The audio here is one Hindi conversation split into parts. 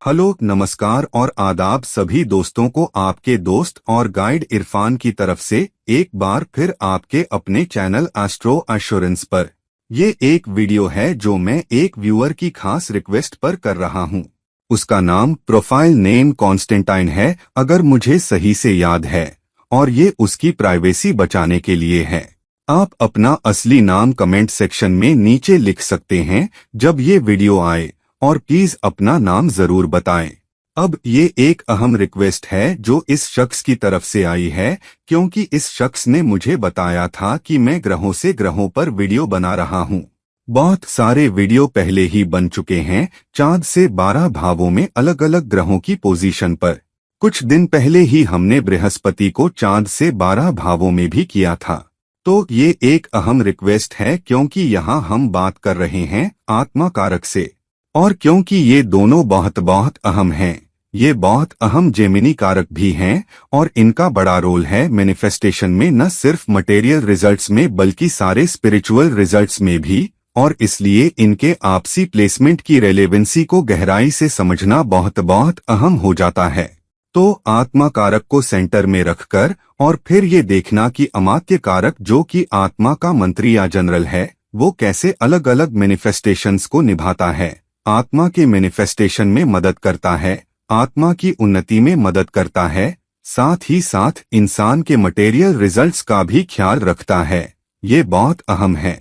हेलो, नमस्कार और आदाब सभी दोस्तों को आपके दोस्त और गाइड इरफान की तरफ से एक बार फिर आपके अपने चैनल एस्ट्रो एश्योरेंस पर। ये एक वीडियो है जो मैं एक व्यूअर की खास रिक्वेस्ट पर कर रहा हूँ। उसका नाम प्रोफाइल नेम कॉन्स्टेंटाइन है, अगर मुझे सही से याद है, और ये उसकी प्राइवेसी बचाने के लिए है। आप अपना असली नाम कमेंट सेक्शन में नीचे लिख सकते हैं जब ये वीडियो आए, और प्लीज अपना नाम जरूर बताएं। अब ये एक अहम रिक्वेस्ट है जो इस शख्स की तरफ से आई है, क्योंकि इस शख्स ने मुझे बताया था कि मैं ग्रहों से ग्रहों पर वीडियो बना रहा हूँ। बहुत सारे वीडियो पहले ही बन चुके हैं, चांद से 12 भावों में अलग अलग ग्रहों की पोजीशन पर। कुछ दिन पहले ही हमने बृहस्पति को चांद से 12 भावों में भी किया था। तो ये एक अहम रिक्वेस्ट है क्योंकि यहाँ हम बात कर रहे हैं आत्मा कारक से, और क्योंकि ये दोनों बहुत बहुत अहम हैं। ये बहुत अहम जेमिनी कारक भी हैं, और इनका बड़ा रोल है मैनिफेस्टेशन में, न सिर्फ मटेरियल रिजल्ट्स में बल्कि सारे स्पिरिचुअल रिजल्ट्स में भी। और इसलिए इनके आपसी प्लेसमेंट की रेलेवेंसी को गहराई से समझना बहुत बहुत अहम हो जाता है। तो आत्मा कारक को सेंटर में रखकर और फिर ये देखना कि अमात्य कारक जो कि आत्मा का मंत्री या जनरल है, वो कैसे अलग अलग मैनिफेस्टेशंस को निभाता है, आत्मा के मैनिफेस्टेशन में मदद करता है, आत्मा की उन्नति में मदद करता है, साथ ही साथ इंसान के मटेरियल रिजल्ट्स का भी ख्याल रखता है। ये बहुत अहम है।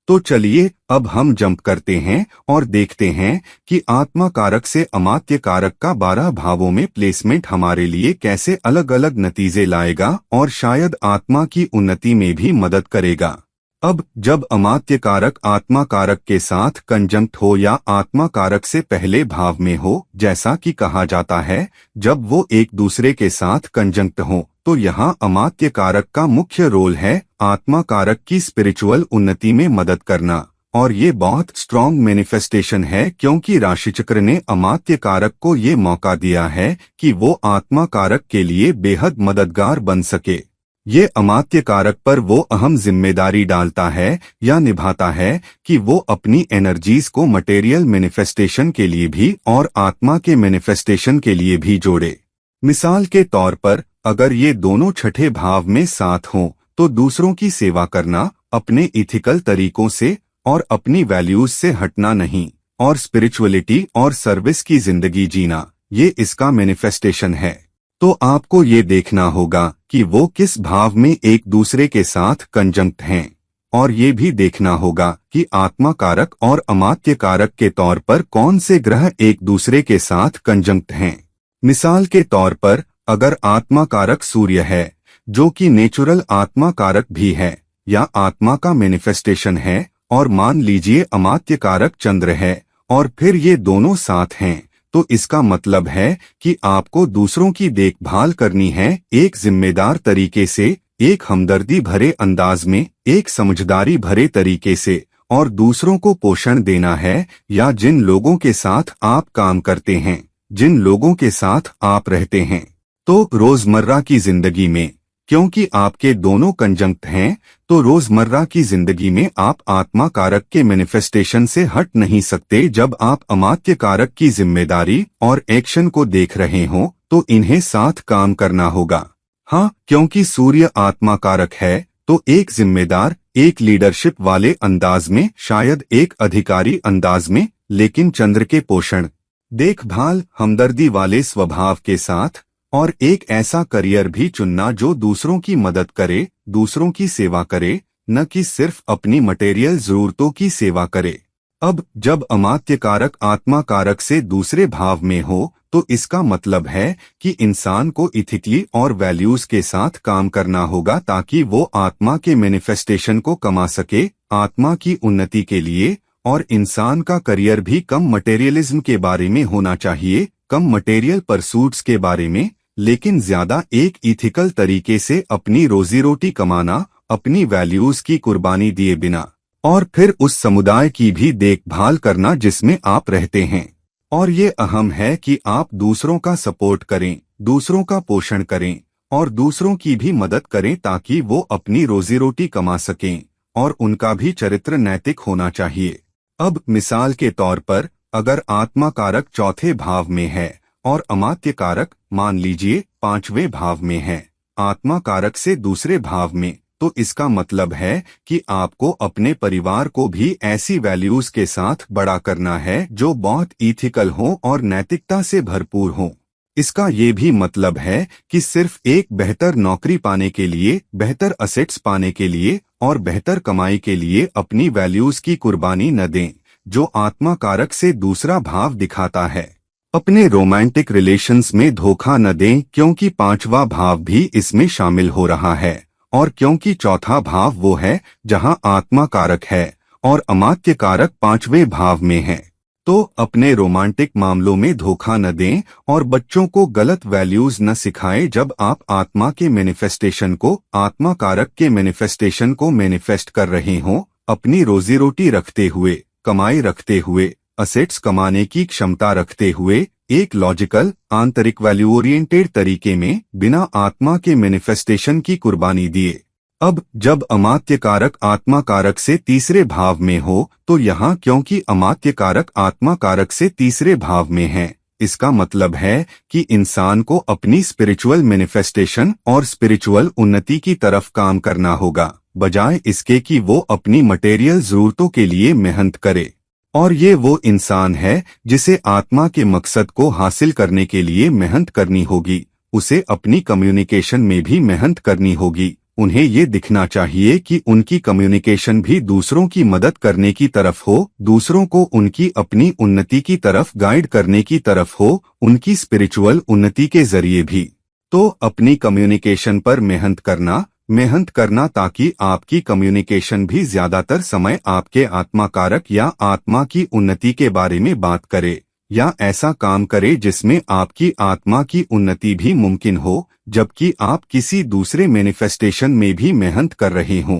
तो चलिए अब हम जंप करते हैं और देखते हैं कि आत्मा कारक से अमात्य कारक का 12 भावों में प्लेसमेंट हमारे लिए कैसे अलग अलग नतीजे लाएगा और शायद आत्मा की उन्नति में भी मदद करेगा। अब जब अमात्य कारक आत्मा कारक के साथ कंजंक्ट हो या आत्मा कारक से पहले भाव में हो, जैसा कि कहा जाता है, जब वो एक दूसरे के साथ कंजंक्ट हो, तो यहाँ अमात्य कारक का मुख्य रोल है आत्मा कारक की स्पिरिचुअल उन्नति में मदद करना। और ये बहुत स्ट्रॉन्ग मैनिफेस्टेशन है क्योंकि राशिचक्र ने अमात्य कारक को ये मौका दिया है कि वो आत्मा कारक के लिए बेहद मददगार बन सके। ये अमात्य कारक पर वो अहम जिम्मेदारी डालता है या निभाता है कि वो अपनी एनर्जीज को मटेरियल मैनिफेस्टेशन के लिए भी और आत्मा के मैनिफेस्टेशन के लिए भी जोड़े। मिसाल के तौर पर अगर ये दोनों छठे भाव में साथ हों, तो दूसरों की सेवा करना, अपने इथिकल तरीकों से और अपनी वैल्यूज से हटना नहीं, और स्पिरिचुअलिटी और सर्विस की जिंदगी जीना, ये इसका मैनिफेस्टेशन है। तो आपको ये देखना होगा कि वो किस भाव में एक दूसरे के साथ कंजंक्ट हैं, और ये भी देखना होगा कि आत्मा कारक और अमात्य कारक के तौर पर कौन से ग्रह एक दूसरे के साथ कंजंक्ट हैं। मिसाल के तौर पर अगर आत्मा कारक सूर्य है, जो कि नेचुरल आत्मा कारक भी है या आत्मा का मैनिफेस्टेशन है, और मान लीजिए अमात्य कारक चंद्र है, और फिर ये दोनों साथ हैं, तो इसका मतलब है कि आपको दूसरों की देखभाल करनी है एक जिम्मेदार तरीके से, एक हमदर्दी भरे अंदाज में, एक समझदारी भरे तरीके से, और दूसरों को पोषण देना है, या जिन लोगों के साथ आप काम करते हैं, जिन लोगों के साथ आप रहते हैं। तो रोजमर्रा की जिंदगी में, क्योंकि आपके दोनों कंजंक्ट हैं, तो रोजमर्रा की जिंदगी में आप आत्मा कारक के मैनिफेस्टेशन से हट नहीं सकते। जब आप अमात्य कारक की जिम्मेदारी और एक्शन को देख रहे हों, तो इन्हें साथ काम करना होगा। हाँ, क्योंकि सूर्य आत्मा कारक है, तो एक जिम्मेदार, एक लीडरशिप वाले अंदाज में, शायद एक अधिकारी अंदाज में, लेकिन चंद्र के पोषण, देखभाल, हमदर्दी वाले स्वभाव के साथ, और एक ऐसा करियर भी चुनना जो दूसरों की मदद करे, दूसरों की सेवा करे, न कि सिर्फ अपनी मटेरियल जरूरतों की सेवा करे। अब जब अमात्य कारक आत्मा कारक से दूसरे भाव में हो, तो इसका मतलब है कि इंसान को इथिकली और वैल्यूज के साथ काम करना होगा ताकि वो आत्मा के मैनिफेस्टेशन को कमा सके, आत्मा की उन्नति के लिए। और इंसान का करियर भी कम मटेरियलिज्म के बारे में होना चाहिए, कम मटेरियल परसूट्स के बारे में, लेकिन ज्यादा एक इथिकल तरीके से अपनी रोजी रोटी कमाना, अपनी वैल्यूज की कुर्बानी दिए बिना, और फिर उस समुदाय की भी देखभाल करना जिसमें आप रहते हैं। और ये अहम है कि आप दूसरों का सपोर्ट करें, दूसरों का पोषण करें, और दूसरों की भी मदद करें ताकि वो अपनी रोजी रोटी कमा सकें, और उनका भी चरित्र नैतिक होना चाहिए। अब मिसाल के तौर पर अगर आत्मा कारक चौथे भाव में है और अमात्य कारक मान लीजिए 5वें भाव में है, आत्मा कारक से दूसरे भाव में, तो इसका मतलब है कि आपको अपने परिवार को भी ऐसी वैल्यूज के साथ बड़ा करना है जो बहुत इथिकल हो और नैतिकता से भरपूर हो। इसका ये भी मतलब है कि सिर्फ एक बेहतर नौकरी पाने के लिए, बेहतर असेट्स पाने के लिए और बेहतर कमाई के लिए अपनी वैल्यूज की कुर्बानी न दें, जो आत्मा कारक से दूसरा भाव दिखाता है। अपने रोमांटिक रिलेशंस में धोखा न दें, क्योंकि 5वां भाव भी इसमें शामिल हो रहा है, और क्योंकि चौथा भाव वो है जहां आत्मा कारक है और अमात्य कारक 5वें भाव में है। तो अपने रोमांटिक मामलों में धोखा न दें और बच्चों को गलत वैल्यूज न सिखाएं। जब आप आत्मा के मैनिफेस्टेशन को, आत्मा कारक के मैनिफेस्टेशन को मैनिफेस्ट कर रहे हों, अपनी रोजी रोटी रखते हुए, कमाई रखते हुए, असेट्स कमाने की क्षमता रखते हुए, एक लॉजिकल, आंतरिक वैल्यू ओरिएंटेड तरीके में, बिना आत्मा के मैनिफेस्टेशन की कुर्बानी दिए। अब जब अमात्य कारक आत्मा कारक से तीसरे भाव में हो, तो यहाँ क्योंकि अमात्य कारक आत्मा कारक से तीसरे भाव में है, इसका मतलब है कि इंसान को अपनी स्पिरिचुअल मैनिफेस्टेशन और स्पिरिचुअल उन्नति की तरफ काम करना होगा, बजाय इसके कि वो अपनी मटेरियल जरूरतों के लिए मेहनत करे। और ये वो इंसान है जिसे आत्मा के मकसद को हासिल करने के लिए मेहनत करनी होगी। उसे अपनी कम्युनिकेशन में भी मेहनत करनी होगी। उन्हें ये दिखना चाहिए कि उनकी कम्युनिकेशन भी दूसरों की मदद करने की तरफ हो, दूसरों को उनकी अपनी उन्नति की तरफ गाइड करने की तरफ हो, उनकी स्पिरिचुअल उन्नति के जरिए भी। तो अपनी कम्युनिकेशन पर मेहनत करना ताकि आपकी कम्युनिकेशन भी ज्यादातर समय आपके आत्मा कारक या आत्मा की उन्नति के बारे में बात करे, या ऐसा काम करे जिसमें आपकी आत्मा की उन्नति भी मुमकिन हो, जबकि आप किसी दूसरे मैनिफेस्टेशन में भी मेहनत कर रहे हों।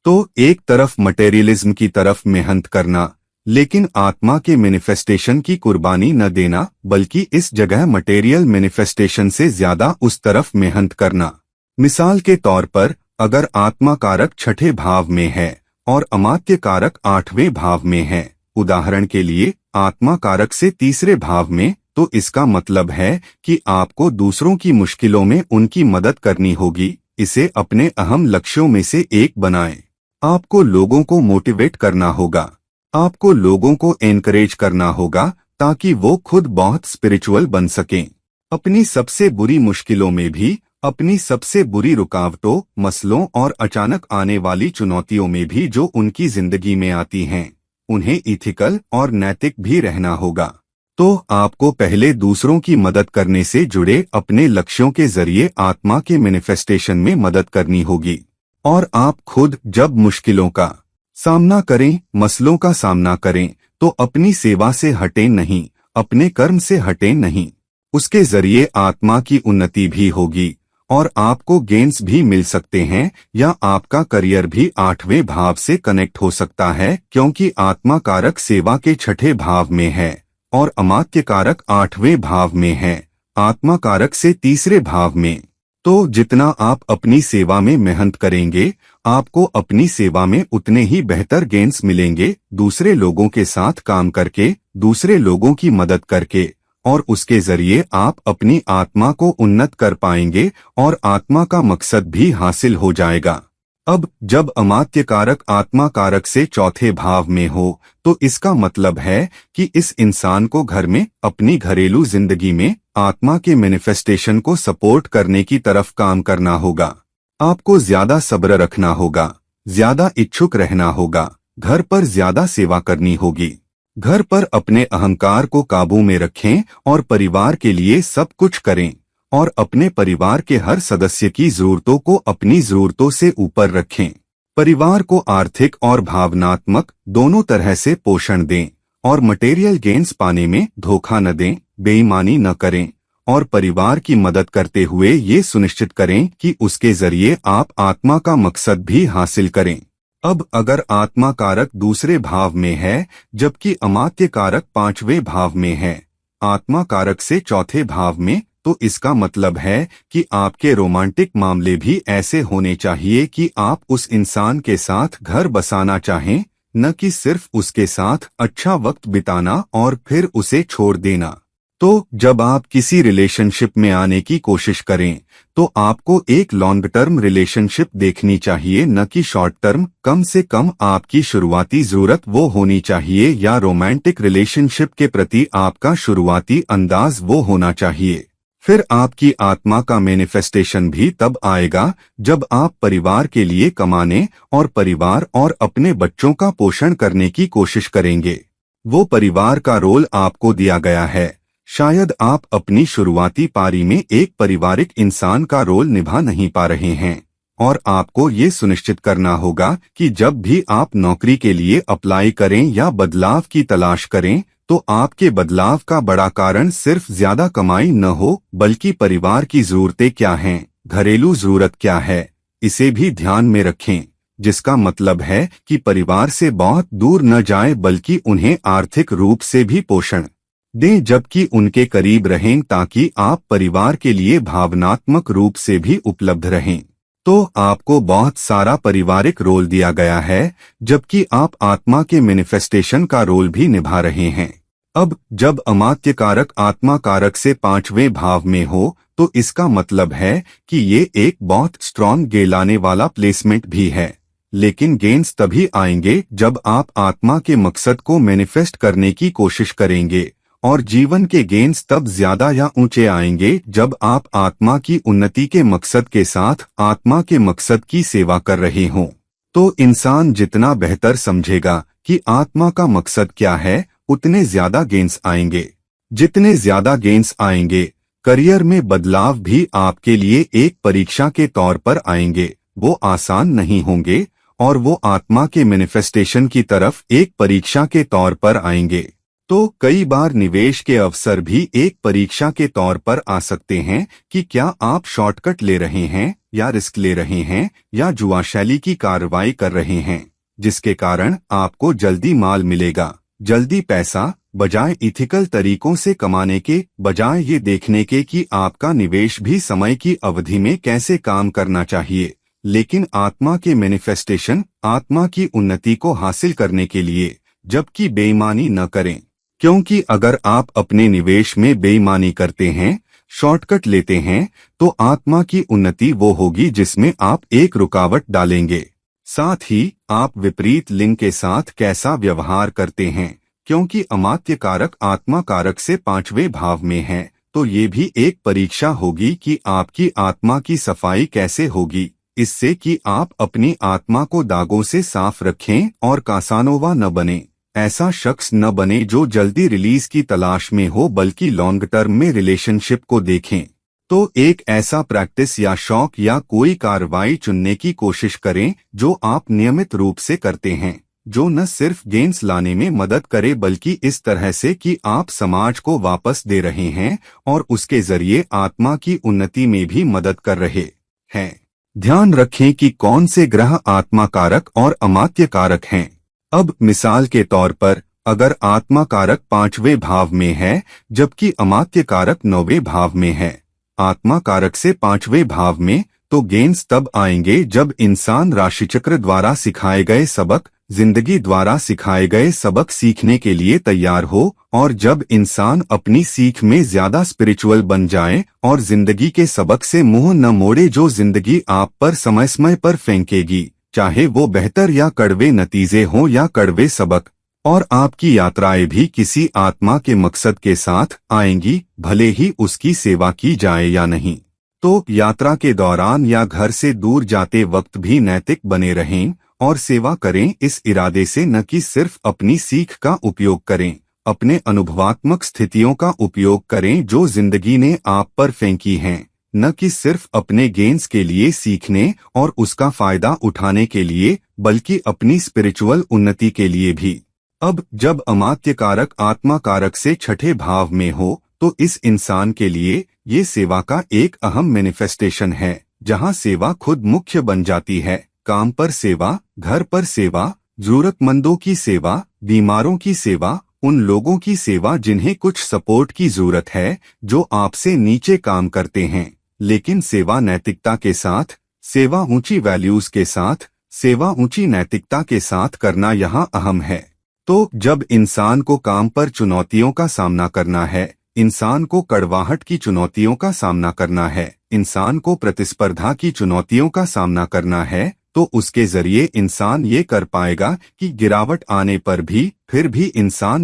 तो एक तरफ मटेरियलिज्म की तरफ मेहनत करना, लेकिन आत्मा के मैनिफेस्टेशन की कुर्बानी न देना, बल्कि इस जगह मटेरियल मैनिफेस्टेशन से ज्यादा उस तरफ मेहनत करना। मिसाल के तौर पर, अगर आत्मा कारक 6ठे भाव में है और अमात्य कारक 8वें भाव में है, उदाहरण के लिए आत्मा कारक से तीसरे भाव में, तो इसका मतलब है कि आपको दूसरों की मुश्किलों में उनकी मदद करनी होगी। इसे अपने अहम लक्ष्यों में से एक बनाएं। आपको लोगों को मोटिवेट करना होगा, आपको लोगों को एनकरेज करना होगा ताकि वो खुद बहुत स्पिरिचुअल बन सकें। अपनी सबसे बुरी मुश्किलों में भी, अपनी सबसे बुरी रुकावटों, मसलों और अचानक आने वाली चुनौतियों में भी जो उनकी जिंदगी में आती हैं, उन्हें इथिकल और नैतिक भी रहना होगा। तो आपको पहले दूसरों की मदद करने से जुड़े अपने लक्ष्यों के जरिए आत्मा के मैनिफेस्टेशन में मदद करनी होगी। और आप खुद जब मुश्किलों का सामना करें, मसलों का सामना करें, तो अपनी सेवा से हटें नहीं, अपने कर्म से हटें नहीं। उसके जरिए आत्मा की उन्नति भी होगी और आपको गेन्स भी मिल सकते हैं, या आपका करियर भी 8वें भाव से कनेक्ट हो सकता है, क्योंकि आत्मा कारक सेवा के 6ठे भाव में है और अमात्य कारक 8वें भाव में है, आत्मा कारक से तीसरे भाव में। तो जितना आप अपनी सेवा में मेहनत करेंगे, आपको अपनी सेवा में उतने ही बेहतर गेन्स मिलेंगे, दूसरे लोगों के साथ काम करके, दूसरे लोगों की मदद करके, और उसके जरिए आप अपनी आत्मा को उन्नत कर पाएंगे और आत्मा का मकसद भी हासिल हो जाएगा। अब जब अमात्य कारक आत्मा कारक से चौथे भाव में हो, तो इसका मतलब है कि इस इंसान को घर में, अपनी घरेलू जिंदगी में आत्मा के मैनिफेस्टेशन को सपोर्ट करने की तरफ काम करना होगा। आपको ज्यादा सब्र रखना होगा, ज्यादा इच्छुक रहना होगा, घर पर ज्यादा सेवा करनी होगी। घर पर अपने अहंकार को काबू में रखें और परिवार के लिए सब कुछ करें, और अपने परिवार के हर सदस्य की जरूरतों को अपनी जरूरतों से ऊपर रखें। परिवार को आर्थिक और भावनात्मक दोनों तरह से पोषण दें, और मटेरियल गेन्स पाने में धोखा न दें, बेईमानी न करें, और परिवार की मदद करते हुए ये सुनिश्चित करें कि उसके जरिए आप आत्मा का मकसद भी हासिल करें। अब अगर आत्मा कारक दूसरे भाव में है जबकि अमात्य कारक 5वें भाव में है, आत्मा कारक से चौथे भाव में, तो इसका मतलब है कि आपके रोमांटिक मामले भी ऐसे होने चाहिए कि आप उस इंसान के साथ घर बसाना चाहें, न कि सिर्फ उसके साथ अच्छा वक्त बिताना और फिर उसे छोड़ देना। तो जब आप किसी रिलेशनशिप में आने की कोशिश करें तो आपको एक लॉन्ग टर्म रिलेशनशिप देखनी चाहिए, न कि शॉर्ट टर्म। कम से कम आपकी शुरुआती जरूरत वो होनी चाहिए, या रोमांटिक रिलेशनशिप के प्रति आपका शुरुआती अंदाज वो होना चाहिए। फिर आपकी आत्मा का मैनिफेस्टेशन भी तब आएगा जब आप परिवार के लिए कमाने और परिवार और अपने बच्चों का पोषण करने की कोशिश करेंगे। वो परिवार का रोल आपको दिया गया है। शायद आप अपनी शुरुआती पारी में एक पारिवारिक इंसान का रोल निभा नहीं पा रहे हैं, और आपको ये सुनिश्चित करना होगा कि जब भी आप नौकरी के लिए अप्लाई करें या बदलाव की तलाश करें तो आपके बदलाव का बड़ा कारण सिर्फ ज्यादा कमाई न हो, बल्कि परिवार की जरूरतें क्या हैं, घरेलू जरूरत क्या है, इसे भी ध्यान में रखें। जिसका मतलब है कि परिवार से बहुत दूर न जाएं, बल्कि उन्हें आर्थिक रूप से भी पोषण दें जबकि उनके करीब रहें, ताकि आप परिवार के लिए भावनात्मक रूप से भी उपलब्ध रहें। तो आपको बहुत सारा पारिवारिक रोल दिया गया है, जबकि आप आत्मा के मैनिफेस्टेशन का रोल भी निभा रहे हैं। अब जब अमात्य कारक आत्मा कारक से 5वें भाव में हो तो इसका मतलब है कि ये एक बहुत स्ट्रॉन्ग गेन लाने वाला प्लेसमेंट भी है। लेकिन गेन्स तभी आएंगे जब आप आत्मा के मकसद को मैनिफेस्ट करने की कोशिश करेंगे, और जीवन के गेन्स तब ज्यादा या ऊंचे आएंगे जब आप आत्मा की उन्नति के मकसद के साथ आत्मा के मकसद की सेवा कर रहे हों। तो इंसान जितना बेहतर समझेगा कि आत्मा का मकसद क्या है, उतने ज्यादा गेन्स आएंगे। जितने ज्यादा गेन्स आएंगे, करियर में बदलाव भी आपके लिए एक परीक्षा के तौर पर आएंगे। वो आसान नहीं होंगे, और वो आत्मा के मैनिफेस्टेशन की तरफ एक परीक्षा के तौर पर आएंगे। तो कई बार निवेश के अवसर भी एक परीक्षा के तौर पर आ सकते हैं कि क्या आप शॉर्टकट ले रहे हैं, या रिस्क ले रहे हैं, या जुआ शैली की कार्रवाई कर रहे हैं, जिसके कारण आपको जल्दी माल मिलेगा, जल्दी पैसा, बजाय इथिकल तरीकों से कमाने के, बजाय ये देखने के कि आपका निवेश भी समय की अवधि में कैसे काम करना चाहिए। लेकिन आत्मा के मैनिफेस्टेशन आत्मा की उन्नति को हासिल करने के लिए, जबकि बेईमानी न करें, क्योंकि अगर आप अपने निवेश में बेईमानी करते हैं, शॉर्टकट लेते हैं, तो आत्मा की उन्नति वो होगी जिसमें आप एक रुकावट डालेंगे। साथ ही आप विपरीत लिंग के साथ कैसा व्यवहार करते हैं, क्योंकि अमात्य कारक आत्मा कारक से 5वें भाव में है, तो ये भी एक परीक्षा होगी कि आपकी आत्मा की सफाई कैसे होगी, इससे कि आप अपनी आत्मा को दागों से साफ रखें और कासानोवा न बने। ऐसा शख्स न बने जो जल्दी रिलीज की तलाश में हो, बल्कि लॉन्ग टर्म में रिलेशनशिप को देखें। तो एक ऐसा प्रैक्टिस या शौक या कोई कार्रवाई चुनने की कोशिश करें जो आप नियमित रूप से करते हैं, जो न सिर्फ गेन्स लाने में मदद करे, बल्कि इस तरह से कि आप समाज को वापस दे रहे हैं और उसके जरिए आत्मा की उन्नति में भी मदद कर रहे हैं। ध्यान रखें कि कौन से ग्रह आत्मा कारक और अमात्य कारक हैं। अब मिसाल के तौर पर, अगर आत्मा कारक 5वें भाव में है जबकि अमात्य कारक 9वें भाव में है, आत्मा कारक से 5वें भाव में, तो गेन्स तब आएंगे जब इंसान राशिचक्र द्वारा सिखाए गए सबक, जिंदगी द्वारा सिखाए गए सबक सीखने के लिए तैयार हो, और जब इंसान अपनी सीख में ज्यादा स्पिरिचुअल बन जाए और जिंदगी के सबक से मुंह न मोड़े जो जिंदगी आप पर समय समय पर फेंकेगी, चाहे वो बेहतर या कड़वे नतीजे हों या कड़वे सबक, और आपकी यात्राएं भी किसी आत्मा के मकसद के साथ आएंगी, भले ही उसकी सेवा की जाए या नहीं। तो यात्रा के दौरान या घर से दूर जाते वक्त भी नैतिक बने रहें और सेवा करें, इस इरादे से न कि सिर्फ अपनी सीख का उपयोग करें, अपने अनुभवात्मक स्थितियों का उपयोग करें जो जिंदगी ने आप पर फेंकी हैं, न कि सिर्फ अपने गेन्स के लिए सीखने और उसका फायदा उठाने के लिए, बल्कि अपनी स्पिरिचुअल उन्नति के लिए भी। अब जब अमात्य कारक आत्मा कारक से 6ठे भाव में हो, तो इस इंसान के लिए ये सेवा का एक अहम मैनिफेस्टेशन है, जहां सेवा खुद मुख्य बन जाती है। काम पर सेवा, घर पर सेवा, जरूरतमंदों की सेवा, बीमारों की सेवा, उन लोगों की सेवा जिन्हें कुछ सपोर्ट की जरूरत है, जो आपसे नीचे काम करते हैं। लेकिन सेवा नैतिकता के साथ, सेवा ऊंची वैल्यूज के साथ, सेवा ऊंची नैतिकता के साथ करना यहाँ अहम है। तो जब इंसान को काम पर चुनौतियों का सामना करना है, इंसान को कड़वाहट की चुनौतियों का सामना करना है, इंसान को प्रतिस्पर्धा की चुनौतियों का सामना करना है, तो उसके जरिए इंसान ये कर पाएगा कि गिरावट आने पर भी फिर भी इंसान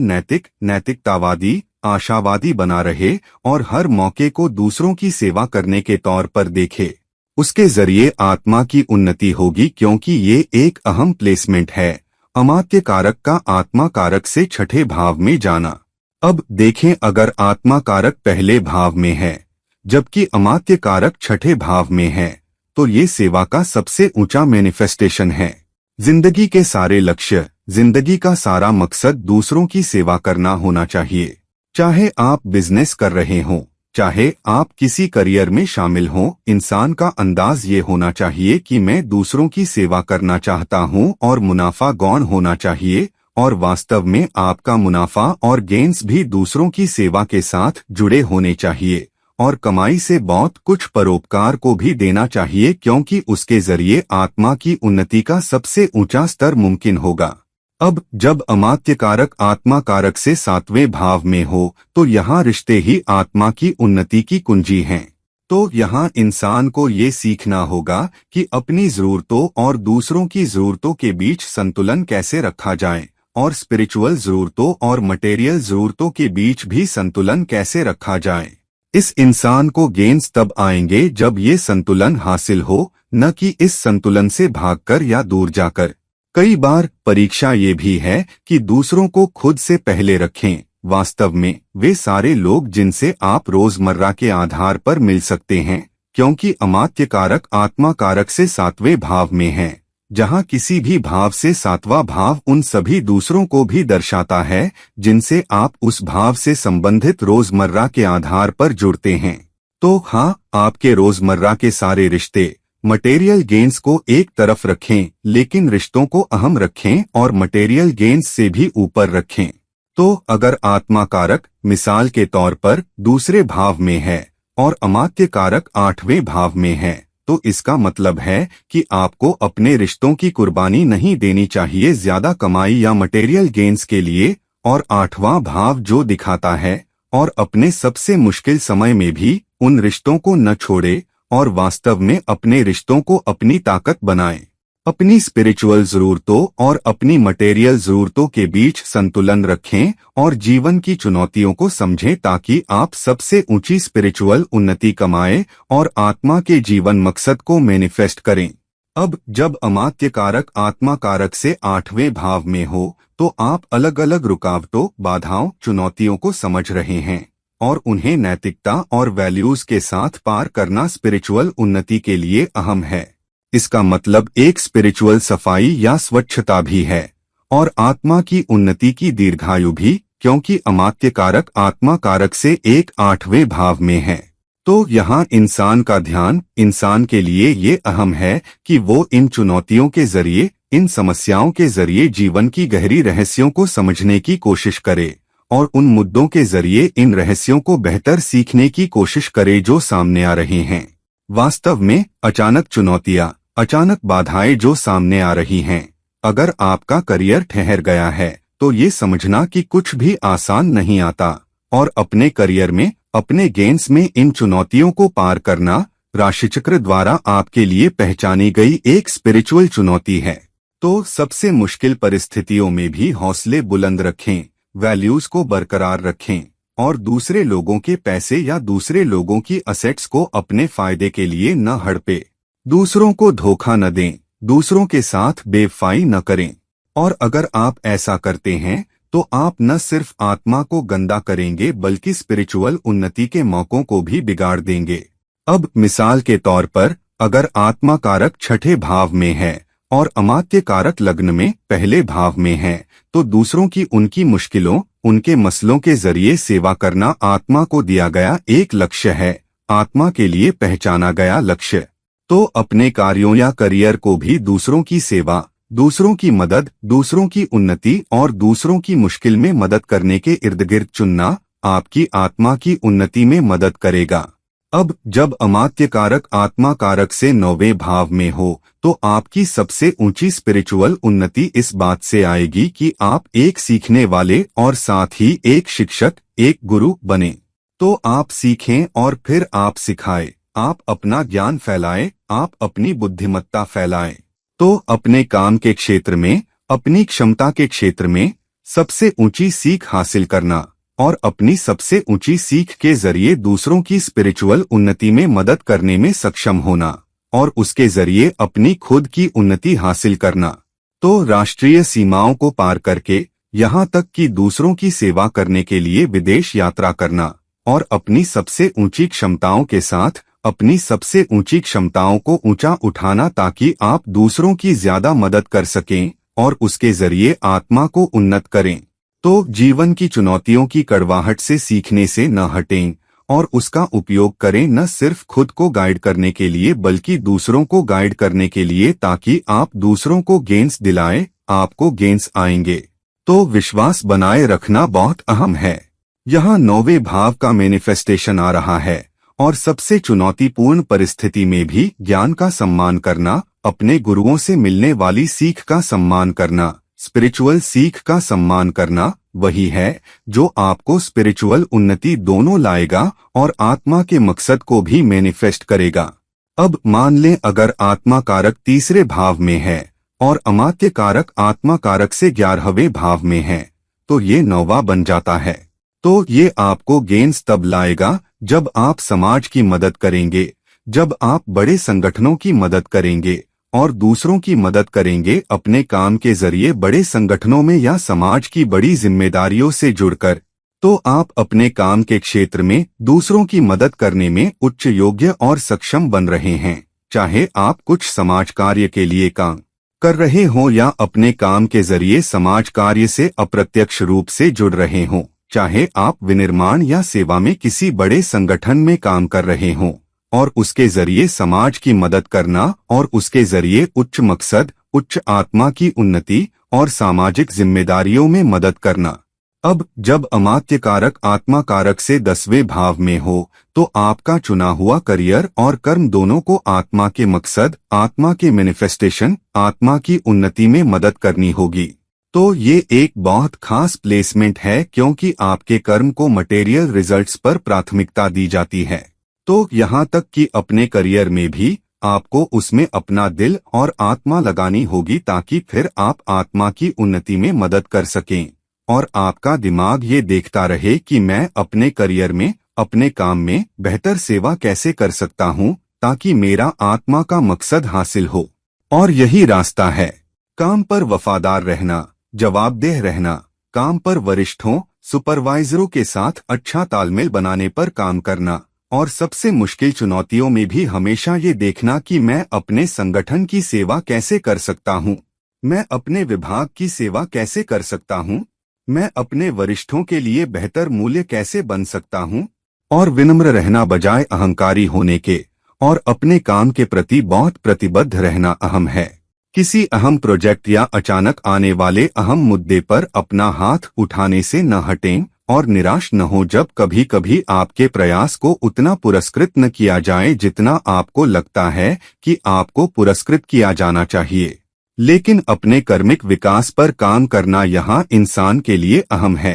नैतिकतावादी, आशावादी बना रहे और हर मौके को दूसरों की सेवा करने के तौर पर देखे। उसके जरिए आत्मा की उन्नति होगी, क्योंकि ये एक अहम प्लेसमेंट है, अमात्य कारक का आत्मा कारक से छठे भाव में जाना। अब देखें, अगर आत्मा कारक पहले भाव में है जबकि अमात्य कारक छठे भाव में है, तो ये सेवा का सबसे ऊंचा मैनिफेस्टेशन है। जिंदगी के सारे लक्ष्य, जिंदगी का सारा मकसद दूसरों की सेवा करना होना चाहिए। चाहे आप बिजनेस कर रहे हों, चाहे आप किसी करियर में शामिल हों, इंसान का अंदाज ये होना चाहिए कि मैं दूसरों की सेवा करना चाहता हूं और मुनाफा गौण होना चाहिए, और वास्तव में आपका मुनाफा और गेन्स भी दूसरों की सेवा के साथ जुड़े होने चाहिए, और कमाई से बहुत कुछ परोपकार को भी देना चाहिए, क्योंकि उसके जरिए आत्मा की उन्नति का सबसे ऊंचा स्तर मुमकिन होगा। अब जब अमात्य कारक आत्मा कारक से सातवें भाव में हो, तो यहाँ रिश्ते ही आत्मा की उन्नति की कुंजी हैं। तो यहाँ इंसान को ये सीखना होगा कि अपनी जरूरतों और दूसरों की जरूरतों के बीच संतुलन कैसे रखा जाए, और स्पिरिचुअल जरूरतों और मटेरियल जरूरतों के बीच भी संतुलन कैसे रखा जाए। इस इंसान को गेन्स तब आएंगे जब ये संतुलन हासिल हो, न कि इस संतुलन से भागकर या दूर जाकर। कई बार परीक्षा ये भी है कि दूसरों को खुद से पहले रखें। वास्तव में वे सारे लोग जिनसे आप रोजमर्रा के आधार पर मिल सकते हैं, क्योंकि अमात्य कारक आत्मा कारक से सातवें भाव में है, जहां किसी भी भाव से सातवां भाव उन सभी दूसरों को भी दर्शाता है जिनसे आप उस भाव से संबंधित रोजमर्रा के आधार पर जुड़ते हैं। तो हाँ, आपके रोजमर्रा के सारे रिश्ते, मटेरियल गेन्स को एक तरफ रखें, लेकिन रिश्तों को अहम रखें और मटेरियल गेन्स से भी ऊपर रखें। तो अगर आत्मा कारक मिसाल के तौर पर दूसरे भाव में है और अमात्य कारक आठवें भाव में है, तो इसका मतलब है कि आपको अपने रिश्तों की कुर्बानी नहीं देनी चाहिए ज्यादा कमाई या मटेरियल गेन्स के लिए, और आठवां भाव जो दिखाता है, और अपने सबसे मुश्किल समय में भी उन रिश्तों को न छोड़े और वास्तव में अपने रिश्तों को अपनी ताकत बनाए। अपनी स्पिरिचुअल जरूरतों और अपनी मटेरियल जरूरतों के बीच संतुलन रखें और जीवन की चुनौतियों को समझें, ताकि आप सबसे ऊंची स्पिरिचुअल उन्नति कमाएं और आत्मा के जीवन मकसद को मैनिफेस्ट करें। अब जब अमात्य कारक आत्मा कारक से आठवें भाव में हो, तो आप अलग अलग रुकावटों, बाधाओं, चुनौतियों को समझ रहे हैं और उन्हें नैतिकता और वैल्यूज के साथ पार करना स्पिरिचुअल उन्नति के लिए अहम है। इसका मतलब एक स्पिरिचुअल सफाई या स्वच्छता भी है और आत्मा की उन्नति की दीर्घायु भी, क्योंकि अमात्य कारक आत्मा कारक से एक आठवें भाव में है। तो यहाँ इंसान का ध्यान, इंसान के लिए ये अहम है कि वो इन चुनौतियों के जरिए, इन समस्याओं के जरिए जीवन की गहरी रहस्यों को समझने की कोशिश करे और उन मुद्दों के जरिए इन रहस्यों को बेहतर सीखने की कोशिश करे जो सामने आ रहे हैं। वास्तव में अचानक चुनौतियां, अचानक बाधाएं जो सामने आ रही हैं, अगर आपका करियर ठहर गया है तो ये समझना कि कुछ भी आसान नहीं आता, और अपने करियर में, अपने गेन्स में इन चुनौतियों को पार करना राशिचक्र द्वारा आपके लिए पहचानी गई एक स्पिरिचुअल चुनौती है। तो सबसे मुश्किल परिस्थितियों में भी हौसले बुलंद रखें, वैल्यूज को बरकरार रखें और दूसरे लोगों के पैसे या दूसरे लोगों की असेट्स को अपने फायदे के लिए न हड़पे। दूसरों को धोखा न दें, दूसरों के साथ बेवफाई न करें, और अगर आप ऐसा करते हैं तो आप न सिर्फ आत्मा को गंदा करेंगे बल्कि स्पिरिचुअल उन्नति के मौकों को भी बिगाड़ देंगे। अब मिसाल के तौर पर, अगर आत्मा कारक छठे भाव में है और अमात्य कारक लग्न में पहले भाव में है, तो दूसरों की उनकी मुश्किलों, उनके मसलों के जरिए सेवा करना आत्मा को दिया गया एक लक्ष्य है, आत्मा के लिए पहचाना गया लक्ष्य। तो अपने कार्यों या करियर को भी दूसरों की सेवा, दूसरों की मदद, दूसरों की उन्नति और दूसरों की मुश्किल में मदद करने के इर्द गिर्द चुनना आपकी आत्मा की उन्नति में मदद करेगा। अब जब अमात्य कारक आत्मा कारक से नौवें भाव में हो, तो आपकी सबसे ऊंची स्पिरिचुअल उन्नति इस बात से आएगी कि आप एक सीखने वाले और साथ ही एक शिक्षक, एक गुरु बने। तो आप सीखें और फिर आप सिखाएं, आप अपना ज्ञान फैलाएं, आप अपनी बुद्धिमत्ता फैलाएं। तो अपने काम के क्षेत्र में, अपनी क्षमता के क्षेत्र में सबसे ऊंची सीख हासिल करना और अपनी सबसे ऊंची सीख के जरिए दूसरों की स्पिरिचुअल उन्नति में मदद करने में सक्षम होना और उसके जरिए अपनी खुद की उन्नति हासिल करना। तो राष्ट्रीय सीमाओं को पार करके यहाँ तक कि दूसरों की सेवा करने के लिए विदेश यात्रा करना और अपनी सबसे ऊंची क्षमताओं के साथ अपनी सबसे ऊंची क्षमताओं को ऊंचा उठाना ताकि आप दूसरों की ज्यादा मदद कर सकें और उसके जरिए आत्मा को उन्नत करें। तो जीवन की चुनौतियों की कड़वाहट से सीखने से न हटें और उसका उपयोग करें, न सिर्फ खुद को गाइड करने के लिए बल्कि दूसरों को गाइड करने के लिए, ताकि आप दूसरों को गेंस दिलाएं, आपको गेंस आएंगे। तो विश्वास बनाए रखना बहुत अहम है। यहाँ 9वें भाव का मैनिफेस्टेशन आ रहा है और सबसे चुनौतीपूर्ण परिस्थिति में भी ज्ञान का सम्मान करना, अपने गुरुओं से मिलने वाली सीख का सम्मान करना, स्पिरिचुअल सीख का सम्मान करना वही है जो आपको स्पिरिचुअल उन्नति दोनों लाएगा और आत्मा के मकसद को भी मैनिफेस्ट करेगा। अब मान लें अगर आत्मा कारक 3रे भाव में है और अमात्य कारक आत्मा कारक से 11वें भाव में है, तो ये 9वां बन जाता है। तो ये आपको गेंस तब लाएगा जब आप समाज की मदद करेंगे, जब आप बड़े संगठनों की मदद करेंगे और दूसरों की मदद करेंगे अपने काम के जरिए बड़े संगठनों में या समाज की बड़ी जिम्मेदारियों से जुड़कर। तो आप अपने काम के क्षेत्र में दूसरों की मदद करने में उच्च योग्य और सक्षम बन रहे हैं, चाहे आप कुछ समाज कार्य के लिए काम कर रहे हों या अपने काम के जरिए समाज कार्य से अप्रत्यक्ष रूप से जुड़ रहे हों, चाहे आप विनिर्माण या सेवा में किसी बड़े संगठन में काम कर रहे हों और उसके जरिए समाज की मदद करना और उसके जरिए उच्च मकसद, उच्च आत्मा की उन्नति और सामाजिक जिम्मेदारियों में मदद करना। अब जब अमात्य कारक आत्मा कारक से 10वें भाव में हो तो आपका चुना हुआ करियर और कर्म दोनों को आत्मा के मकसद, आत्मा के मैनिफेस्टेशन, आत्मा की उन्नति में मदद करनी होगी। तो ये एक बहुत खास प्लेसमेंट है क्योंकि आपके कर्म को मटेरियल रिजल्ट्स पर प्राथमिकता दी जाती है। तो यहाँ तक कि अपने करियर में भी आपको उसमें अपना दिल और आत्मा लगानी होगी ताकि फिर आप आत्मा की उन्नति में मदद कर सकें और आपका दिमाग ये देखता रहे कि मैं अपने करियर में, अपने काम में बेहतर सेवा कैसे कर सकता हूँ ताकि मेरा आत्मा का मकसद हासिल हो। और यही रास्ता है, काम पर वफादार रहना, जवाबदेह रहना, काम पर वरिष्ठों, सुपरवाइजरों के साथ अच्छा तालमेल बनाने पर काम करना और सबसे मुश्किल चुनौतियों में भी हमेशा ये देखना कि मैं अपने संगठन की सेवा कैसे कर सकता हूँ, मैं अपने विभाग की सेवा कैसे कर सकता हूँ, मैं अपने वरिष्ठों के लिए बेहतर मूल्य कैसे बन सकता हूँ। और विनम्र रहना बजाय अहंकारी होने के और अपने काम के प्रति बहुत प्रतिबद्ध रहना अहम है। किसी अहम प्रोजेक्ट या अचानक आने वाले अहम मुद्दे पर अपना हाथ उठाने से न हटें और निराश न हो जब कभी कभी आपके प्रयास को उतना पुरस्कृत न किया जाए जितना आपको लगता है कि आपको पुरस्कृत किया जाना चाहिए। लेकिन अपने कर्मिक विकास पर काम करना यहाँ इंसान के लिए अहम है।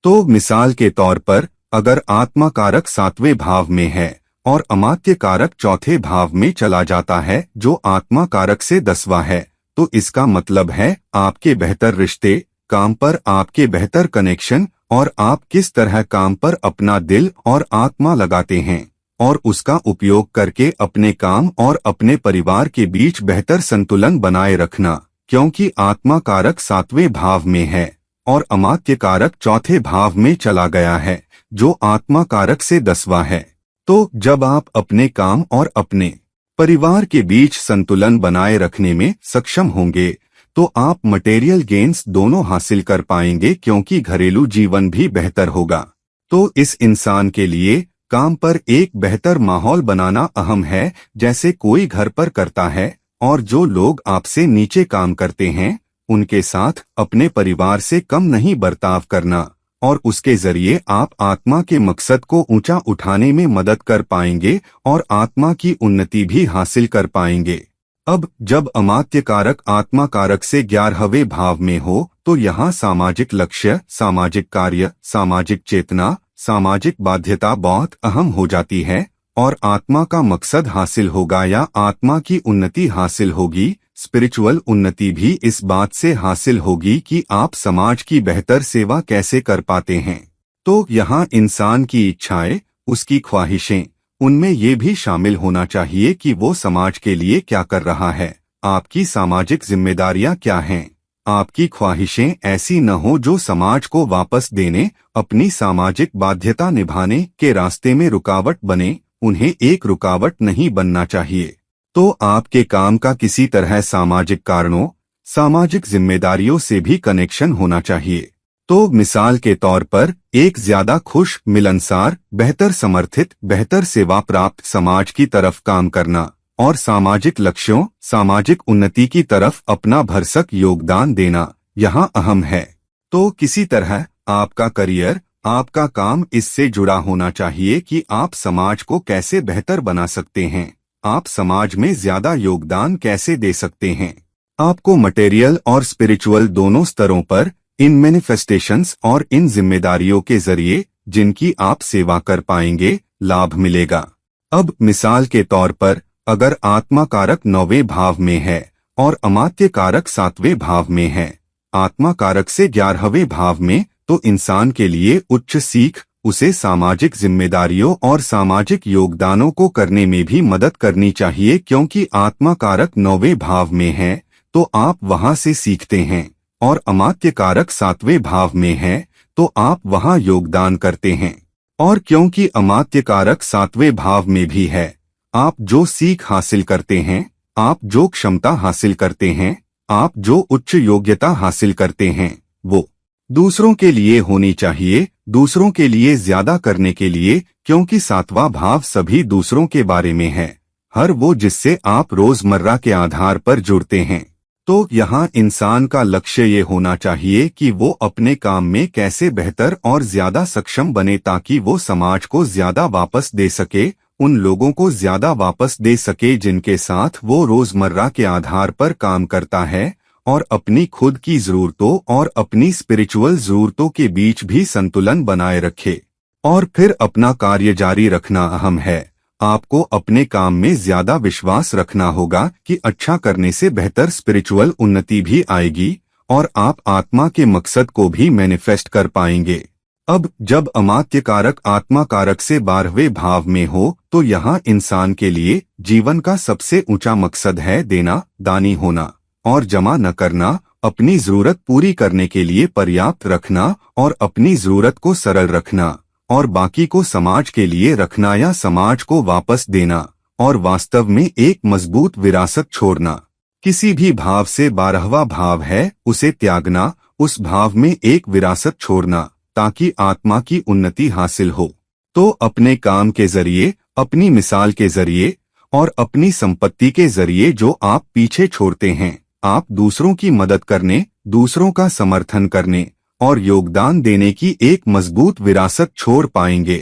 तो मिसाल के तौर पर अगर आत्मा कारक 7वें भाव में है और अमात्य कारक 4थे भाव में चला जाता है जो आत्मा कारक से 10वां है, तो इसका मतलब है आपके बेहतर रिश्ते, काम पर आपके बेहतर कनेक्शन और आप किस तरह काम पर अपना दिल और आत्मा लगाते हैं और उसका उपयोग करके अपने काम और अपने परिवार के बीच बेहतर संतुलन बनाए रखना, क्योंकि आत्मा कारक 7वें भाव में है और अमात्य कारक 4थे भाव में चला गया है जो आत्मा कारक से 10वां है। तो जब आप अपने काम और अपने परिवार के बीच संतुलन बनाए रखने में सक्षम होंगे तो आप मटेरियल गेन्स दोनों हासिल कर पाएंगे क्योंकि घरेलू जीवन भी बेहतर होगा। तो इस इंसान के लिए काम पर एक बेहतर माहौल बनाना अहम है जैसे कोई घर पर करता है, और जो लोग आपसे नीचे काम करते हैं उनके साथ अपने परिवार से कम नहीं बर्ताव करना और उसके जरिए आप आत्मा के मकसद को ऊंचा उठाने में मदद कर पाएंगे और आत्मा की उन्नति भी हासिल कर पाएंगे। अब जब अमात्य कारक आत्मा कारक से 11वें भाव में हो तो यहाँ सामाजिक लक्ष्य, सामाजिक कार्य, सामाजिक चेतना, सामाजिक बाध्यता बहुत अहम हो जाती है और आत्मा का मकसद हासिल होगा या आत्मा की उन्नति हासिल होगी। स्पिरिचुअल उन्नति भी इस बात से हासिल होगी कि आप समाज की बेहतर सेवा कैसे कर पाते हैं। तो यहाँ इंसान की इच्छाएं, उसकी ख्वाहिशें, उनमें ये भी शामिल होना चाहिए कि वो समाज के लिए क्या कर रहा है। आपकी सामाजिक जिम्मेदारियां क्या हैं। आपकी ख्वाहिशें ऐसी न हो जो समाज को वापस देने, अपनी सामाजिक बाध्यता निभाने के रास्ते में रुकावट बने। उन्हें एक रुकावट नहीं बनना चाहिए। तो आपके काम का किसी तरह सामाजिक कारणों, सामाजिक जिम्मेदारियों से भी कनेक्शन होना चाहिए। तो मिसाल के तौर पर एक ज्यादा खुश, मिलनसार, बेहतर समर्थित, बेहतर सेवा प्राप्त समाज की तरफ काम करना और सामाजिक लक्ष्यों, सामाजिक उन्नति की तरफ अपना भरसक योगदान देना यहाँ अहम है। तो किसी तरह आपका करियर, आपका काम इससे जुड़ा होना चाहिए कि आप समाज को कैसे बेहतर बना सकते हैं। आप समाज में ज्यादा योगदान कैसे दे सकते हैं। आपको मटेरियल और स्पिरिचुअल दोनों स्तरों पर इन मैनिफेस्टेशंस और इन जिम्मेदारियों के जरिए जिनकी आप सेवा कर पाएंगे, लाभ मिलेगा। अब मिसाल के तौर पर अगर आत्मा कारक 9वें भाव में है और अमात्य कारक 7वें भाव में है, आत्मा कारक से 11वें भाव में, तो इंसान के लिए उच्च सीख उसे सामाजिक जिम्मेदारियों और सामाजिक योगदानों को करने में भी मदद करनी चाहिए, क्योंकि आत्मा कारक 9वें भाव में है तो आप वहां से सीखते हैं और अमात्य कारक 7वें भाव में है तो आप वहां योगदान करते हैं। और क्योंकि अमात्य कारक 7वें भाव में भी है, आप जो सीख हासिल करते हैं, आप जो क्षमता हासिल करते हैं, आप जो उच्च योग्यता हासिल करते हैं, वो दूसरों के लिए होनी चाहिए, दूसरों के लिए ज्यादा करने के लिए, क्योंकि 7वां भाव सभी दूसरों के बारे में है, हर वो जिससे आप रोजमर्रा के आधार पर जुड़ते हैं। तो यहाँ इंसान का लक्ष्य ये होना चाहिए कि वो अपने काम में कैसे बेहतर और ज्यादा सक्षम बने ताकि वो समाज को ज्यादा वापस दे सके, उन लोगों को ज्यादा वापस दे सके जिनके साथ वो रोजमर्रा के आधार पर काम करता है, और अपनी खुद की जरूरतों और अपनी स्पिरिचुअल जरूरतों के बीच भी संतुलन बनाए रखे। और फिर अपना कार्य जारी रखना अहम है। आपको अपने काम में ज्यादा विश्वास रखना होगा कि अच्छा करने से बेहतर स्पिरिचुअल उन्नति भी आएगी और आप आत्मा के मकसद को भी मैनिफेस्ट कर पाएंगे। अब जब अमात्य कारक आत्मा कारक से 12वें भाव में हो तो यहाँ इंसान के लिए जीवन का सबसे ऊंचा मकसद है देना, दानी होना और जमा न करना, अपनी जरूरत पूरी करने के लिए पर्याप्त रखना और अपनी जरूरत को सरल रखना और बाकी को समाज के लिए रखना या समाज को वापस देना और वास्तव में एक मजबूत विरासत छोड़ना। किसी भी भाव से 12वां भाव है उसे त्यागना, उस भाव में एक विरासत छोड़ना ताकि आत्मा की उन्नति हासिल हो। तो अपने काम के जरिए, अपनी मिसाल के जरिए और अपनी संपत्ति के जरिए जो आप पीछे छोड़ते हैं, आप दूसरों की मदद करने, दूसरों का समर्थन करने और योगदान देने की एक मजबूत विरासत छोड़ पाएंगे।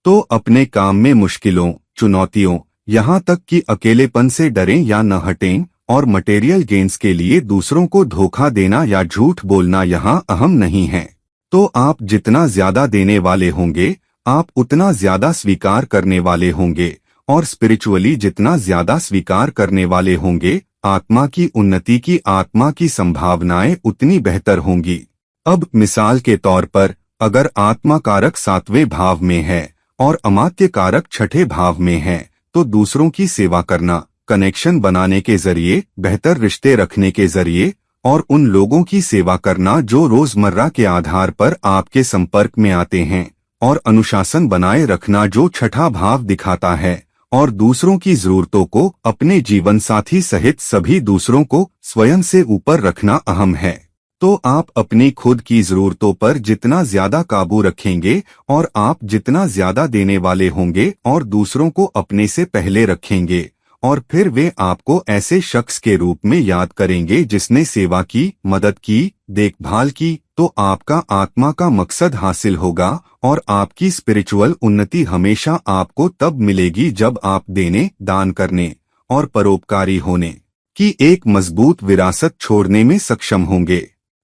तो अपने काम में मुश्किलों, चुनौतियों, यहाँ तक कि अकेलेपन से डरें या न हटें और मटेरियल गेन्स के लिए दूसरों को धोखा देना या झूठ बोलना यहाँ अहम नहीं है। तो आप जितना ज्यादा देने वाले होंगे, आप उतना ज्यादा स्वीकार करने वाले होंगे और स्पिरिचुअली जितना ज्यादा स्वीकार करने वाले होंगे, आत्मा की उन्नति की, आत्मा की संभावनाएं उतनी बेहतर होंगी। अब मिसाल के तौर पर अगर आत्मा कारक 7वें भाव में है और अमात्य कारक 6ठे भाव में है तो दूसरों की सेवा करना, कनेक्शन बनाने के जरिए, बेहतर रिश्ते रखने के जरिए और उन लोगों की सेवा करना जो रोजमर्रा के आधार पर आपके संपर्क में आते हैं और अनुशासन बनाए रखना जो 6ठा भाव दिखाता है और दूसरों की जरूरतों को अपने जीवन साथी सहित सभी दूसरों को स्वयं से ऊपर रखना अहम है। तो आप अपनी खुद की जरूरतों पर जितना ज्यादा काबू रखेंगे और आप जितना ज्यादा देने वाले होंगे और दूसरों को अपने से पहले रखेंगे और फिर वे आपको ऐसे शख्स के रूप में याद करेंगे जिसने सेवा की, मदद की, देखभाल की, तो आपका आत्मा का मकसद हासिल होगा और आपकी स्पिरिचुअल उन्नति हमेशा आपको तब मिलेगी जब आप देने, दान करने और परोपकारी होने की एक मजबूत विरासत छोड़ने में सक्षम होंगे।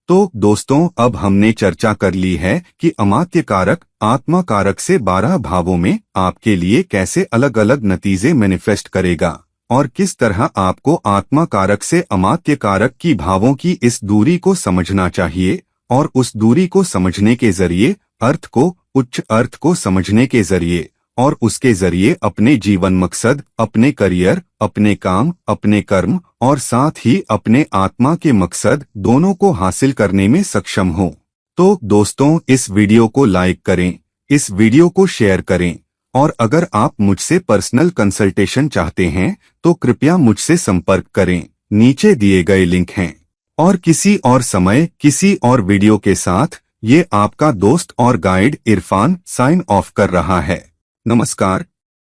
तो दोस्तों, अब हमने चर्चा कर ली है कि अमात्य कारक आत्मा कारक से 12 भावों में आपके लिए कैसे अलग अलग नतीजे मैनिफेस्ट करेगा और किस तरह आपको आत्मा कारक से अमात्य कारक की भावों की इस दूरी को समझना चाहिए और उस दूरी को समझने के जरिए उच्च अर्थ को समझने के जरिए और उसके जरिए अपने जीवन मकसद, अपने करियर, अपने काम, अपने कर्म और साथ ही अपने आत्मा के मकसद दोनों को हासिल करने में सक्षम हो। तो दोस्तों, इस वीडियो को लाइक करें, इस वीडियो को शेयर करें और अगर आप मुझसे पर्सनल कंसल्टेशन चाहते हैं तो कृपया मुझसे संपर्क करें, नीचे दिए गए लिंक हैं। और किसी और समय किसी और वीडियो के साथ ये आपका दोस्त और गाइड इरफान साइन ऑफ कर रहा है। नमस्कार।